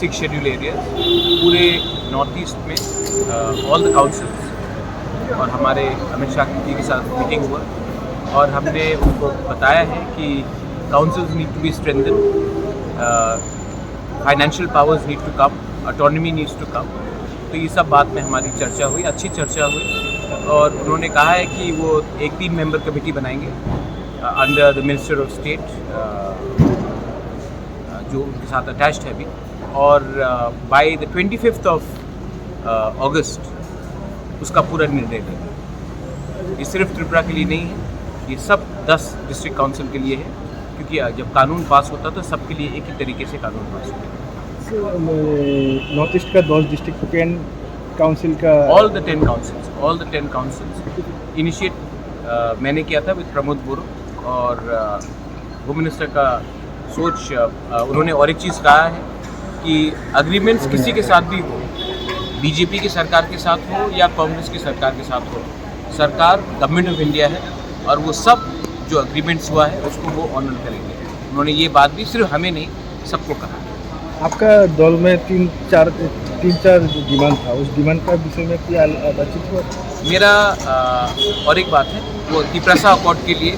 6 schedule areas पूरे north east में all the councils और हमारे अमित शाह जी के साथ मीटिंग हुआ और हमने उनको बताया है कि councils need to be strengthen, financial powers need to come, autonomy needs to come. तो ये सब बात में हमारी चर्चा हुई, अच्छी चर्चा हुई और उन्होंने कहा है कि वो एक 3 मेंबर कमेटी बनाएंगे under the minister of state जो उनके साथ अटैच्ड है अभी, और बाय द 25th ऑफ अगस्त उसका पूरा निर्णय लेंगे। ये सिर्फ त्रिपुरा के लिए नहीं है, ये सब 10 डिस्ट्रिक्ट काउंसिल के लिए है, क्योंकि जब कानून पास होता तो सबके लिए एक ही तरीके से कानून पास होता। नॉर्थ ईस्ट का 10 डिस्ट्रिक्ट काउंसिल का ऑल द 10 काउंसिल्स इनिशिएट मैंने किया था विद प्रमोद बोरो, और होम मिनिस्टर का सोच उन्होंने और एक चीज़ कहा है कि अग्रीमेंट्स किसी के साथ भी हो, बीजेपी की सरकार के साथ हो या कांग्रेस की सरकार के साथ हो, सरकार गवर्नमेंट ऑफ इंडिया है और वो सब जो अग्रीमेंट्स हुआ है उसको वो ऑनर करेंगे। उन्होंने ये बात भी सिर्फ हमें नहीं सबको कहा। आपका दल में 3-4 डिमांड था, उस डिमांड का विषय में क्या बातचीत हुआ? मेरा और एक बात है, वो तिपरासा अकॉर्ड के लिए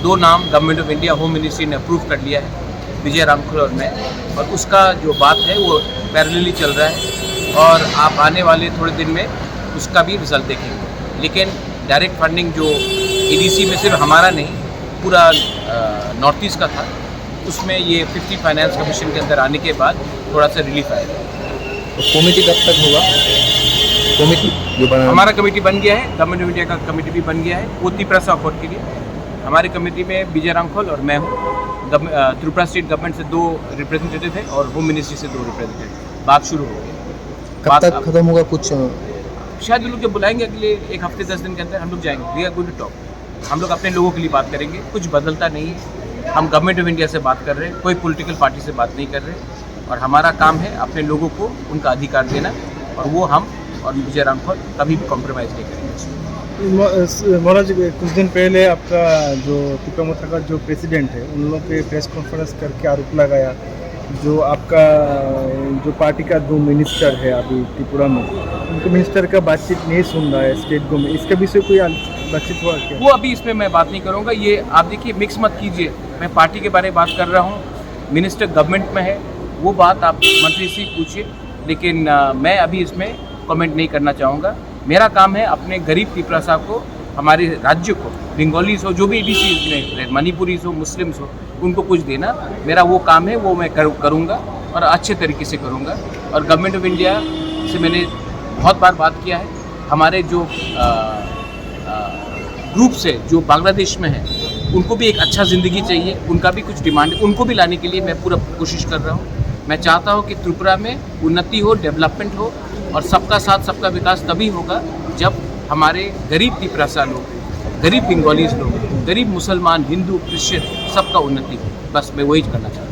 2 नाम government of India home ministry ने अप्रूव कर लिया है, विजय रामखल और मैं, और उसका जो बात है वो पैरेलली चल रहा है और आप आने वाले थोड़े दिन में उसका भी रिजल्ट देखेंगे। लेकिन डायरेक्ट फंडिंग जो एडीसी में सिर्फ हमारा नहीं पूरा नॉर्थ ईस्ट का था, उसमें ये 50 फाइनेंस कमीशन के अंदर आने के बाद थोड़ा सा रिलीफ आएगा। कमेटी कब तक होगा? कमेटी जो बना, हमारा कमेटी बन गया है, गवर्नमेंट ऑफ इंडिया का कमेटी भी बन गया है, वो तिपरासा अकॉर्ड के लिए। हमारी कमेटी में विजय रामखल और मैं हूँ, त्रिपुरा स्टेट गवर्नमेंट से 2 रिप्रेजेंटेटिव है और होम मिनिस्ट्री से 2 रिप्रेजेंटेटिव। बात शुरू हो गई। कब तक खत्म होगा? कुछ शायद वो लोग जब बुलाएंगे अगले 1 हफ्ते 10 दिन के अंदर हम लोग जाएंगे। We are going to talk. हम लोग अपने लोगों के लिए बात करेंगे, कुछ बदलता नहीं है। हम गवर्नमेंट ऑफ इंडिया से बात कर रहे हैं, कोई पॉलिटिकल पार्टी से बात नहीं कर रहे, और हमारा काम है अपने लोगों को उनका अधिकार देना, और वो हम और विजय रामखल कभी भी कॉम्प्रोमाइज़ नहीं करेंगे। महाराज, कुछ दिन पहले आपका जो तिपरामुथा का जो प्रेसिडेंट है उन लोगों पे प्रेस कॉन्फ्रेंस करके आरोप लगाया, जो आपका जो पार्टी का 2 मिनिस्टर है अभी त्रिपुरा में, उनके मिनिस्टर का बातचीत नहीं सुन रहा है स्टेट गवर्नमेंट, इसके विषय कोई बातचीत हुआ क्या? वो अभी इसमें मैं बात नहीं करूँगा। ये आप देखिए, मिक्स मत कीजिए। मैं पार्टी के बारे में बात कर रहा हूँ, मिनिस्टर गवर्नमेंट में है, वो बात आप मंत्री से पूछिए, लेकिन मैं अभी इसमें कमेंट नहीं करना चाहूँगा। मेरा काम है अपने गरीब तिपरासा को, हमारे राज्य को, बंगालीज हो, जो भी एडीसी में, मणिपुरीज हो, मुस्लिम्स हो, उनको कुछ देना मेरा वो काम है, वो मैं करूँगा और अच्छे तरीके से करूँगा। और गवर्नमेंट ऑफ इंडिया से मैंने बहुत बार बात किया है। हमारे जो ग्रुप्स है जो बांग्लादेश में है, उनको भी एक अच्छा ज़िंदगी चाहिए, उनका भी कुछ डिमांड है, उनको भी लाने के लिए मैं पूरा कोशिश कर रहा हूँ। मैं चाहता हूँ कि त्रिपुरा में उन्नति हो, डेवलपमेंट हो, और सबका साथ सबका विकास तभी होगा जब हमारे गरीब तिपरासा लोग, गरीब बंगालीज लोग, गरीब मुसलमान, हिंदू, क्रिश्चियन, सबका उन्नति हो। बस मैं वही करना चाहता हूँ।